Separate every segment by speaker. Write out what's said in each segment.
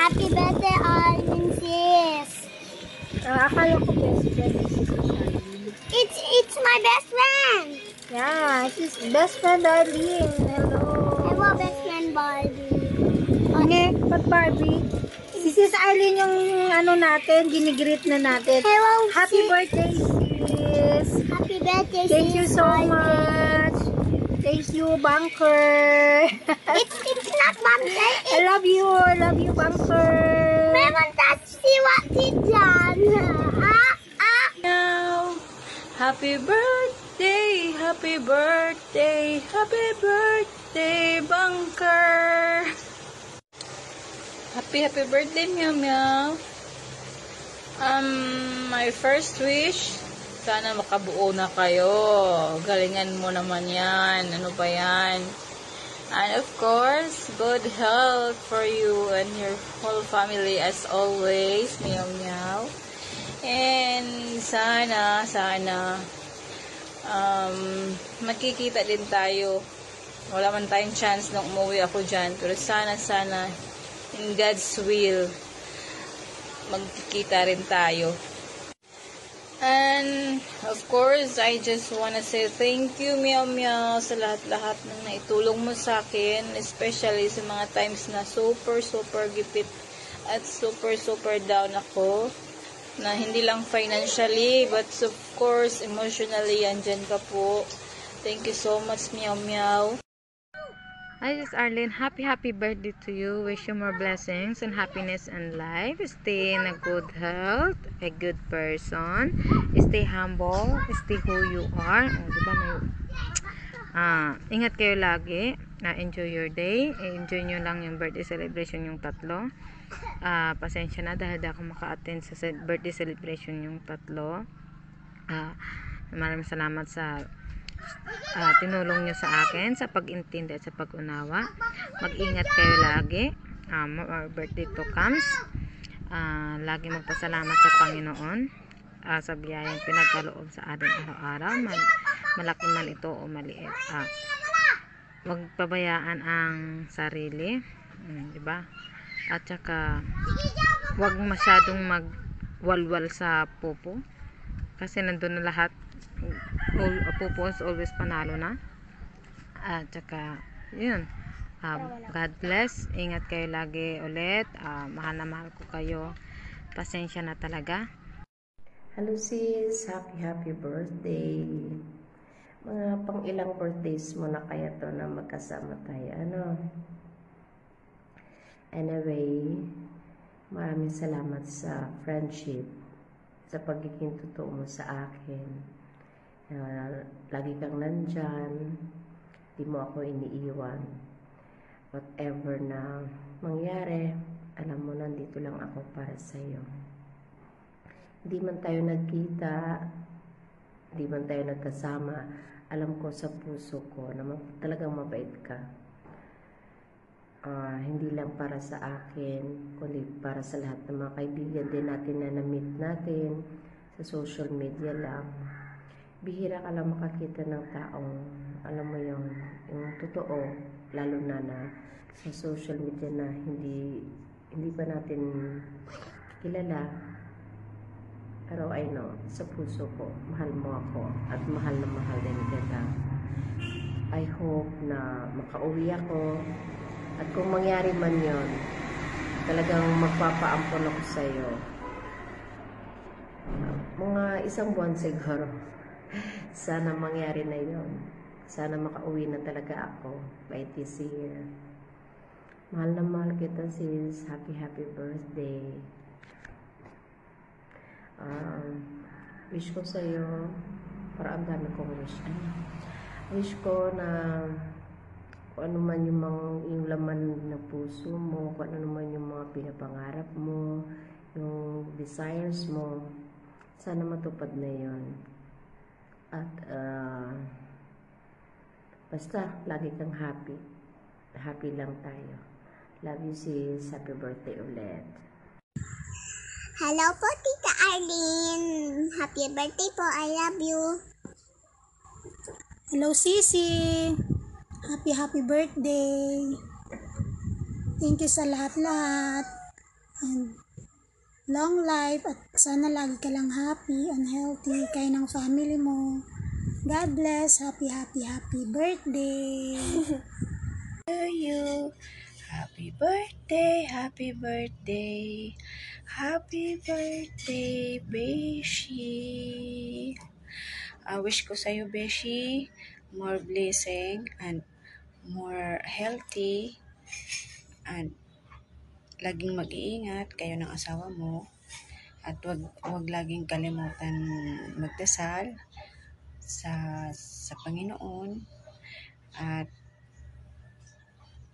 Speaker 1: Happy birthday, Arlene, sis.
Speaker 2: Akala ko best friend si Arlene.
Speaker 1: It's my best friend.
Speaker 2: Yeah, she's best friend Arlene. Hello.
Speaker 1: Hello, best friend Barbie.
Speaker 2: Okay, but Barbie, si Sis Arlene yung ano natin, ginigreet na natin.
Speaker 1: Hello,
Speaker 2: Happy
Speaker 1: sis.
Speaker 2: birthday, sis.
Speaker 1: Happy birthday,
Speaker 2: Thank you
Speaker 1: sis
Speaker 2: so
Speaker 1: Arlene.
Speaker 2: much. Thank you, Bunker.
Speaker 1: It's not birthday.
Speaker 2: I love you, Bunker.
Speaker 1: Meron tayo si Wati dyan.
Speaker 3: Now, happy birthday, happy birthday, happy birthday, Bunker. Happy birthday, Meow Meow. My first wish, sana makabuo na kayo. Galingan mo naman yan. Ano pa yan? And of course, good health for you and your whole family as always, Meow Meow. And sana, magkikita din tayo. Wala man tayong chance nung umuwi ako dyan. Pero sana, in God's will, magkikita rin tayo. And, of course, I just wanna say thank you, Meow Meow, sa lahat-lahat ng naitulong mo sa akin, especially sa mga times na super gipit at super down ako, na hindi lang financially, but of course, emotionally, andyan ka po. Thank you so much, Meow Meow.
Speaker 4: Hi, this is Arlene. Happy birthday to you. Wish you more blessings and happiness in life. Stay in a good health, a good person. Stay humble. Stay who you are. Diba ingat kayo lagi. Enjoy your day. Enjoy nyo lang yung birthday celebration yung tatlo. Pasensya na dahil di ako maka-attend sa birthday celebration yung tatlo. Maraming salamat sa tinulong nyo sa akin, sa pag-intindi at sa pag-unawa. Mag-ingat kayo lagi. More birthday to comes. Lagi magpasalamat sa Panginoon sa biyayang pinagkaloob sa atin araw-araw, malaki man ito o maliit. Huwag pabayaan ang sarili, diba? At saka huwag masyadong magwalwal sa pupo kasi nandun na lahat. Pupo is always panalo na. At saka yun, God bless. Ingat kayo lagi ulit. Mahal na mahal ko kayo. Pasensya na talaga.
Speaker 5: Hello sis, happy birthday. Mga pang ilang birthdays mo na kaya to na magkasama tayo, ano? Anyway, maraming salamat sa friendship, sa pagiging totoo mo sa akin. Lagi kang nandyan, di mo ako iniiwan. Whatever na mangyari, alam mo, nandito lang ako para sa'yo. Hindi man tayo nagkita, hindi man tayo nagkasama, alam ko sa puso ko na talagang mabait ka. Hindi lang para sa akin, kundi para sa lahat ng mga kaibigan din natin na na-meet natin sa social media lang. Bihira ka lang makakita ng taong, alam mo yung totoo, lalo na sa social media na hindi pa natin kilala. Pero I know, sa puso ko, mahal mo ako at mahal na mahal din kita. I hope na makauwi ako at kung mangyari man yon, talagang magpapaampon ako sa iyo. Mga isang buwan siguro. Sana mangyari na yon. Sana makauwi na talaga ako by this year. Mahal na mahal kita sis. Happy birthday. Wish ko sa'yo, para ang dami kong wish. Wish ko na kung ano man yung laman ng puso mo, kung ano man yung mga pinapangarap mo, yung desires mo, sana matupad na yon. At basta lagi kang happy. Happy lang tayo. Love you sis. Happy birthday ulit.
Speaker 1: Hello po, Tita Arlene. Happy birthday po. I love you.
Speaker 2: Hello, Sisi. Happy birthday. Thank you sa lahat-lahat.
Speaker 1: and long life at sana lagi ka lang happy and healthy kayo ng family mo. God bless. Happy, happy, happy birthday.
Speaker 6: To you. Happy birthday, happy birthday, happy birthday, Beshi. Wish ko sa'yo, Beshi, more blessing and more healthy and laging mag-iingat kayo ng asawa mo at wag laging kalimutan magdasal sa Panginoon at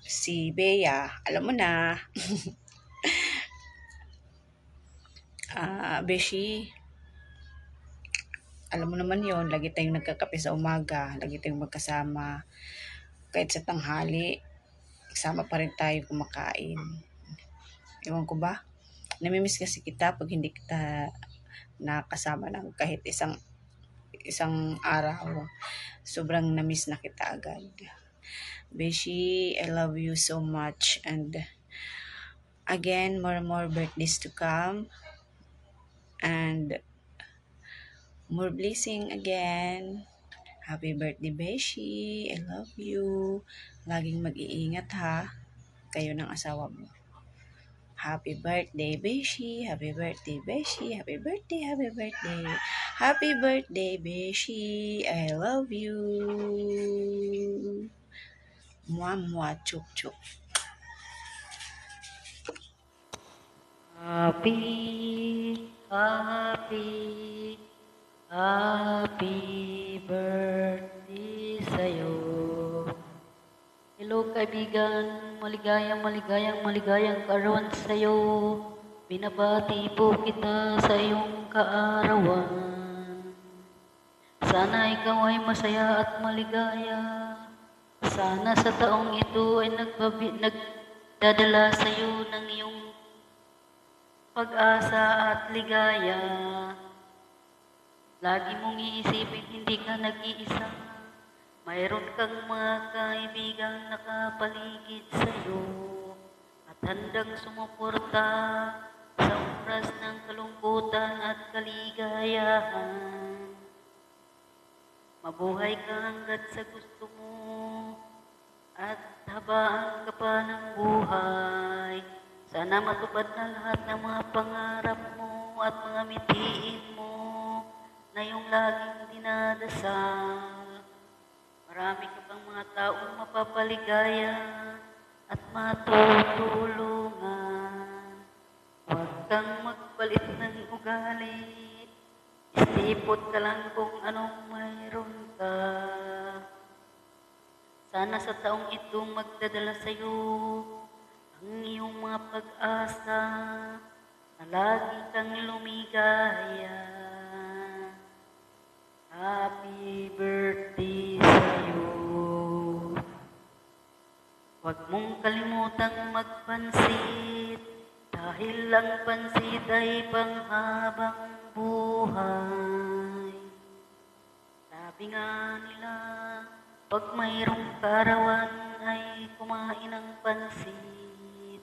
Speaker 6: si Bea, alam mo na, Beshi, alam mo naman yon, lagi tayong nagkakape sa umaga, lagi tayong magkasama, kahit sa tanghali, kasama pa rin tayo kumakain. Ewan ko ba? Namimiss kasi kita pag hindi kita nakasama ng kahit isang araw. Sobrang namiss na kita agad. Beshi, I love you so much and again, more and more birthdays to come and more blessing again. Happy birthday, Beshi. I love you. Laging mag-iingat ha. Kayo ng asawa mo. Happy birthday, Beshi. Happy birthday, Beshi. Happy birthday, happy birthday. Happy birthday, Beshi. I love you. Mwah, mwah, chuk, chuk.
Speaker 7: Happy birthday sa'yo. Hello kaibigan, maligayang kaarawan sa'yo. Binabati po kita sa iyong kaarawan. Sana ikaw ay masaya at maligaya. Sana sa taong ito ay nagdadala sa'yo ng iyong pag-asa at ligaya. Lagi mong iisipin, hindi ka nag-iisa. Mayroon kang mga kaibigang nakapaligid sa'yo at handang sumuporta sa oras ng kalungkutan at kaligayahan. Mabuhay ka hanggat sa gusto mo at habaan ka pa ng buhay. Sana matupad na lahat ng mga pangarap mo at mga mitiin mo na yung laging dinadasal. Marami ka pang mga taong mapapaligaya at matutulungan. Huwag kang magpalit ng ugali. Istipot ka lang kung anong mayroon ka. Sana sa taong ito magdadala sa'yo ang iyong mga pag-asa na lagi kang lumigaya. Happy birthday sa'yo. Huwag mong kalimutang magpansit dahil ang pansit ay panghabang buhay. Sabi nga nila, pag mayroong karawan ay kumain ng pansit.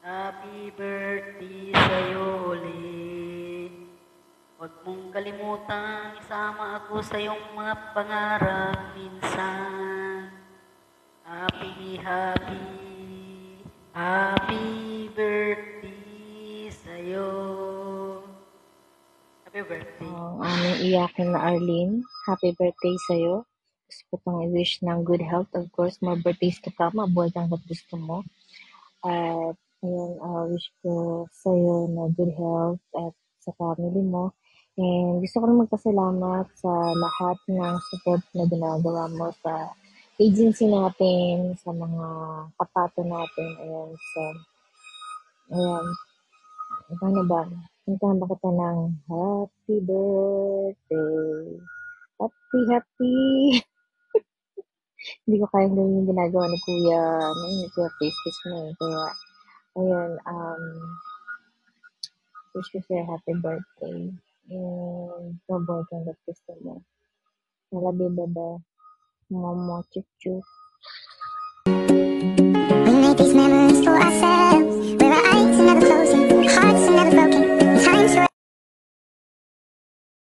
Speaker 7: Happy birthday sa'yo ulit. Huwag mong kalimutan, isama ako sa iyong mga pangarap minsan. Happy birthday sa'yo. Happy birthday.
Speaker 2: Ang aming iyakin na Arlene, happy birthday sa'yo. Gusto ko pang i-wish ng good health. Of course, more birthdays to come. Mabuhay kang gusto mo. At ayun, wish ko sa'yo na good health at sa family mo. And gusto ko rin magpasalamat sa lahat ng support na ginagawa mo sa agency natin, sa mga kapato natin. Ayan, so, ayan. Paano ba? Puntahan ba kita ng happy birthday? Happy. Hindi ko kayang gawin yung ginagawa ni Kuya, ni Kuya Face na eh. Kaya, ayun, wish ko sa'yo happy birthday. And mabuhay kang gusto mo. I love you, bebe. Momo, chup chup.